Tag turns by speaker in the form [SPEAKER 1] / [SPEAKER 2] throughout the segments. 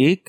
[SPEAKER 1] 1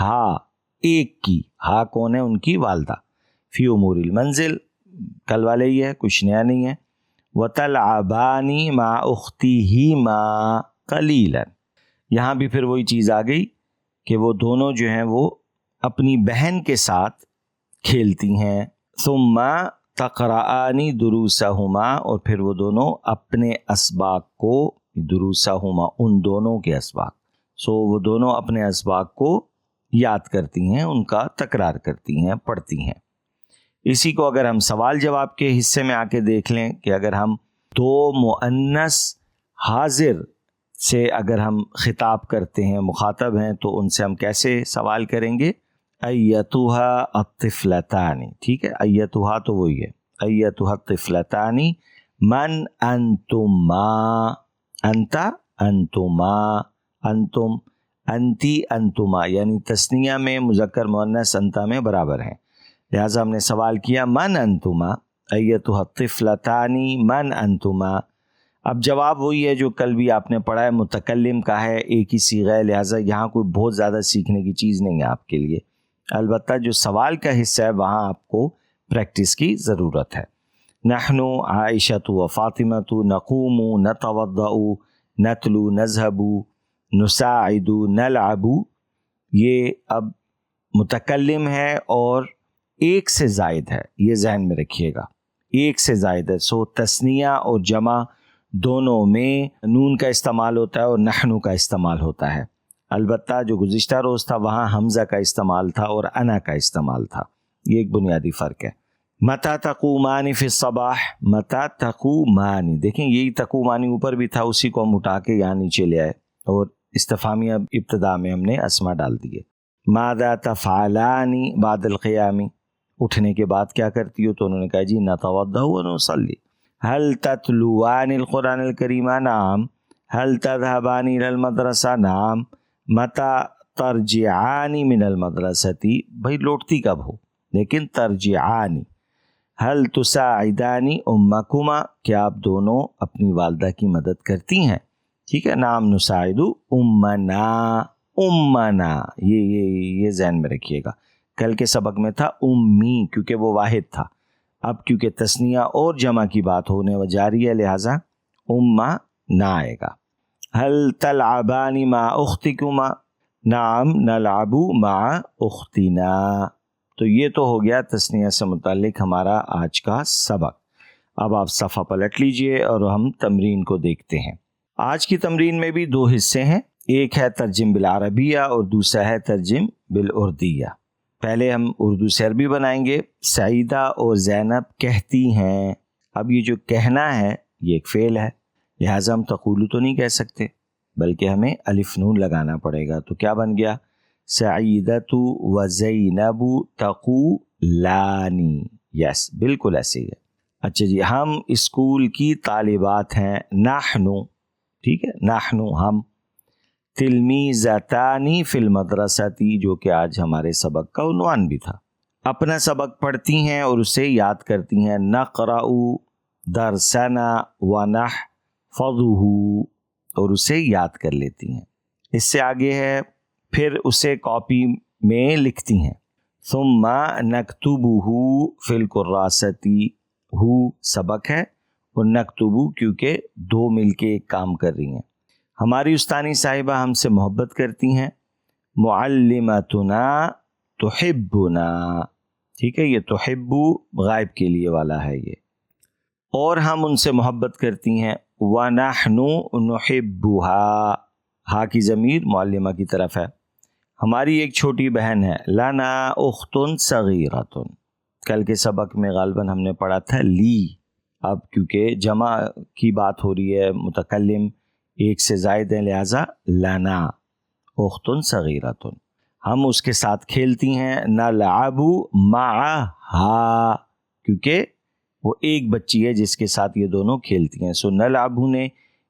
[SPEAKER 1] ہا ایک کی، ہا کون ہے؟ ان کی والدہ. فی امور المنزل کل والے ہی ہے، کچھ نیا نہیں ہے. وتلعبانی مع اختیہما قلیلا، یہاں بھی پھر وہی چیز آ گئی کہ وہ دونوں جو ہیں وہ اپنی بہن کے ساتھ کھیلتی ہیں. ثم تقرآنی دروسہما، اور پھر وہ دونوں اپنے اسباق کو، دروسہما ان دونوں کے اسباق، وہ دونوں اپنے اسباق کو یاد کرتی ہیں، ان کا تکرار کرتی ہیں، پڑھتی ہیں. اسی کو اگر ہم سوال جواب کے حصے میں آ کے دیکھ لیں کہ اگر ہم دو مؤنث حاضر سے اگر ہم خطاب کرتے ہیں، مخاطب ہیں، تو ان سے ہم کیسے سوال کریں گے؟ ایتھا الطفلتان، ٹھیک ہے، ایتھا تو وہی ہے، ایتھا الطفلتان من انتما، انت انتما، انتم انتی انتما، یعنی تثنیہ میں مذکر مؤنث انتا میں برابر ہیں. لہٰذا ہم نے سوال کیا من انتما، ایتھا الطفلتان من انتما. اب جواب وہی ہے جو کل بھی آپ نے پڑھا ہے، متکلم کا ہے، ایک ہی صیغہ ہے، لہٰذا یہاں کوئی بہت زیادہ سیکھنے کی چیز نہیں ہے آپ کے لیے. البتہ جو سوال کا حصہ ہے وہاں آپ کو پریکٹس کی ضرورت ہے. نحن عائشۃ و فاطمۃ نقوم نتوضأ نتلو نذهب نساعد نلعب، یہ اب متکلم ہے اور ایک سے زائد ہے، یہ ذہن میں رکھیے گا، ایک سے زائد ہے. تثنیہ اور جمع دونوں میں نون کا استعمال ہوتا ہے اور نحن کا استعمال ہوتا ہے. البتہ جو گزشتہ روز تھا وہاں حمزہ کا استعمال تھا اور انا کا استعمال تھا، یہ ایک بنیادی فرق ہے. متی تقومان فی الصباح، متی تقومان، دیکھیں یہی تقومانی اوپر بھی تھا، اسی کو ہم اٹھا کے یہاں نیچے لے آئے اور استفہامیہ ابتدا میں ہم نے اسما ڈال دیے. ماذا تفعلان بعد القیام، اٹھنے کے بعد کیا کرتی ہو؟ تو انہوں نے کہا جی نتوضأ و نصلی. هل تتلوان القرآن الکریم؟ نعم. هل تذهبان الى المدرسہ؟ نعم. متی ترجعان من المدرسة، بھائی لوٹتی کب ہو، لیکن ترجعان. هل تساعدان امکما، کیا آپ دونوں اپنی والدہ کی مدد کرتی ہیں؟ ٹھیک ہے، نعم نساعد امنا، امنا، یہ ذہن میں رکھیے گا. کل کے سبق میں تھا امی، کیونکہ وہ واحد تھا. اب کیونکہ تثنیہ اور جمع کی بات ہونے جا رہی ہے لہٰذا امہ نہ آئے گا. هل تلعبان مع اختکما؟ نعم نلعب مع اختنا. تو یہ تو ہو گیا تثنیہ سے متعلق ہمارا آج کا سبق. اب آپ صفحہ پلٹ لیجئے اور ہم تمرین کو دیکھتے ہیں. آج کی تمرین میں بھی دو حصے ہیں، ایک ہے ترجم بالعربیہ اور دوسرا ہے ترجم بالاردیہ. پہلے ہم اردو سے عربی بنائیں گے. سعیدہ اور زینب کہتی ہیں. اب یہ جو کہنا ہے یہ ایک فعل ہے، لہٰذا ہم تقولو تو نہیں کہہ سکتے بلکہ ہمیں الف نون لگانا پڑے گا. تو کیا بن گیا؟ سعیدۃ و زینب تقولانی. یس بالکل ایسے ہی ہے. اچھا جی، ہم اسکول کی طالبات ہیں. نحن، ٹھیک ہے، نحن ہم. تلمیذتانی فی المدرستی، جو کہ آج ہمارے سبق کا عنوان بھی تھا. اپنا سبق پڑھتی ہیں اور اسے یاد کرتی ہیں. نقرأ درسنا ونحفظہ، اور اسے یاد کر لیتی ہیں. اس سے آگے ہے پھر اسے کاپی میں لکھتی ہیں. ثم نکتبہ فی الکراستی، ہو سبق ہے اور نکتبہ کیونکہ دو مل کے ایک کام کر رہی ہیں. ہماری استانی صاحبہ ہم سے محبت کرتی ہیں. معلمتنا تحبنا، ٹھیک ہے، یہ تحب غائب کے لیے والا ہے یہ، اور ہم ان سے محبت کرتی ہیں. ونحن نحبها، ہا کی ضمیر معلمہ کی طرف ہے. ہماری ایک چھوٹی بہن ہے. لنا اخت صغیرۃ، کل کے سبق میں غالباً ہم نے پڑھا تھا لی. اب کیونکہ جمع کی بات ہو رہی ہے، متکلم ایک سے زائد ہیں، لہٰذا لنا اخت صغیرۃ، ہم اس کے ساتھ کھیلتی ہیں. نلعب معها، کیونکہ وہ ایک بچی ہے جس کے ساتھ یہ دونوں کھیلتی ہیں. سو نلعب نے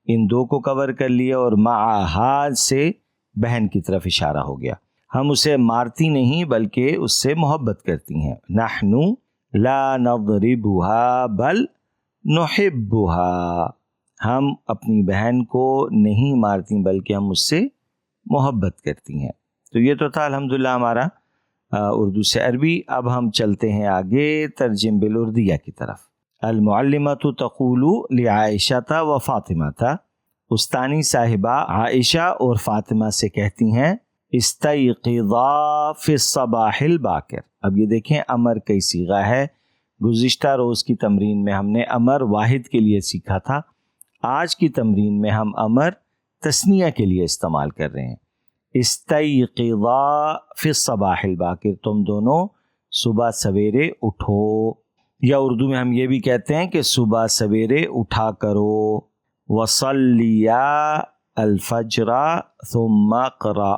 [SPEAKER 1] ان دو کو کور کر لیا اور معها سے بہن کی طرف اشارہ ہو گیا. ہم اسے مارتی نہیں بلکہ اس سے محبت کرتی ہیں. نحن لا نضربها بل نحبها، ہم اپنی بہن کو نہیں مارتی بلکہ ہم اس سے محبت کرتی ہیں. تو یہ تو تھا الحمدللہ ہمارا اردو سے عربی. اب ہم چلتے ہیں آگے ترجم بالاردیہ کی طرف. المعلمۃ تقول لعائشہ و فاطمہ، استانی صاحبہ عائشہ اور فاطمہ سے کہتی ہیں استیقظا فی الصباح الباکر. اب یہ دیکھیں امر کئی صیغہ ہے. گزشتہ روز کی تمرین میں ہم نے امر واحد کے لیے سیکھا تھا. آج کی تمرین میں ہم امر تثنیہ کے لیے استعمال کر رہے ہیں. استیقظا فی الصباح الباکر، تم دونوں صبح سویرے اٹھو، یا اردو میں ہم یہ بھی کہتے ہیں کہ صبح سویرے اٹھا کرو. وصلیا الفجر ثم قرآ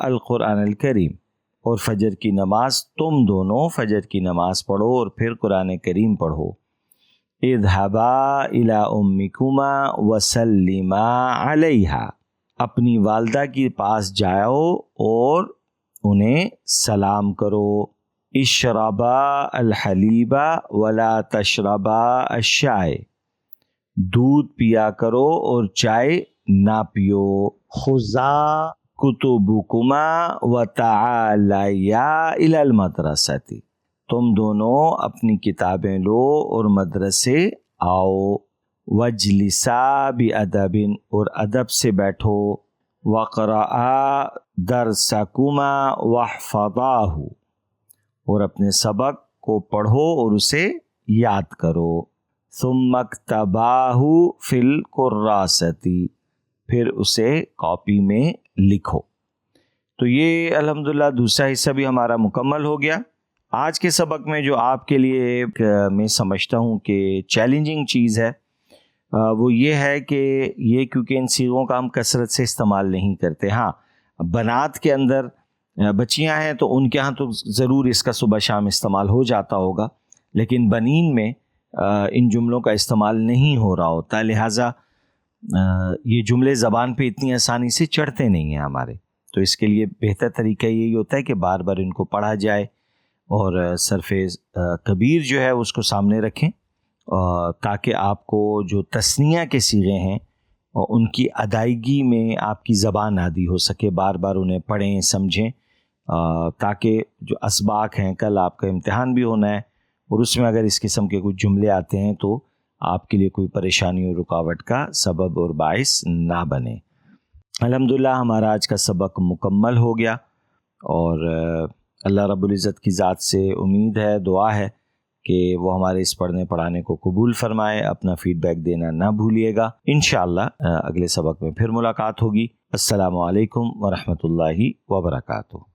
[SPEAKER 1] القرآن الکریم، اور فجر کی نماز تم دونوں فجر کی نماز پڑھو اور پھر قرآن کریم پڑھو. اذهبا الی امکما وسلما علیہا، اپنی والدہ کے پاس جاؤ اور انہیں سلام کرو. اشربا الحلیب ولا تشربا الشائے، دودھ پیا کرو اور چائے نہ پیو. خذا کتبکما وتعالیا الی المدرسۃ، تم دونوں اپنی کتابیں لو اور مدرسے آؤ. وجلسا بادب، اور ادب سے بیٹھو. وقرآ درسکما واحفظاہ، اور اپنے سبق کو پڑھو اور اسے یاد کرو. ثم اکتباہ فی الکراسۃ، پھر اسے کاپی میں لکھو. تو یہ الحمدللہ دوسرا حصہ بھی ہمارا مکمل ہو گیا. آج کے سبق میں جو آپ کے لیے میں سمجھتا ہوں کہ چیلنجنگ چیز ہے وہ یہ ہے کہ یہ کیونکہ ان صیغوں کا ہم کثرت سے استعمال نہیں کرتے. ہاں بنات کے اندر بچیاں ہیں تو ان کے ہاں تو ضرور اس کا صبح شام استعمال ہو جاتا ہوگا، لیکن بنین میں ان جملوں کا استعمال نہیں ہو رہا ہوتا، لہٰذا یہ جملے زبان پہ اتنی آسانی سے چڑھتے نہیں ہیں ہمارے. تو اس کے لیے بہتر طریقہ یہی ہوتا ہے کہ بار بار ان کو پڑھا جائے اور صرف کبیر جو ہے اس کو سامنے رکھیں تاکہ آپ کو جو تثنیہ کے صیغے ہیں ان کی ادائیگی میں آپ کی زبان عادی ہو سکے. بار بار انہیں پڑھیں سمجھیں تاکہ جو اسباق ہیں، کل آپ کا امتحان بھی ہونا ہے اور اس میں اگر اس قسم کے کچھ جملے آتے ہیں تو آپ کے لیے کوئی پریشانی اور رکاوٹ کا سبب اور باعث نہ بنے. الحمدللہ ہمارا آج کا سبق مکمل ہو گیا، اور اللہ رب العزت کی ذات سے امید ہے، دعا ہے کہ وہ ہمارے اس پڑھنے پڑھانے کو قبول فرمائے. اپنا فیڈ بیک دینا نہ بھولیے گا. انشاءاللہ اگلے سبق میں پھر ملاقات ہوگی. السلام علیکم ورحمۃ اللہ وبرکاتہ.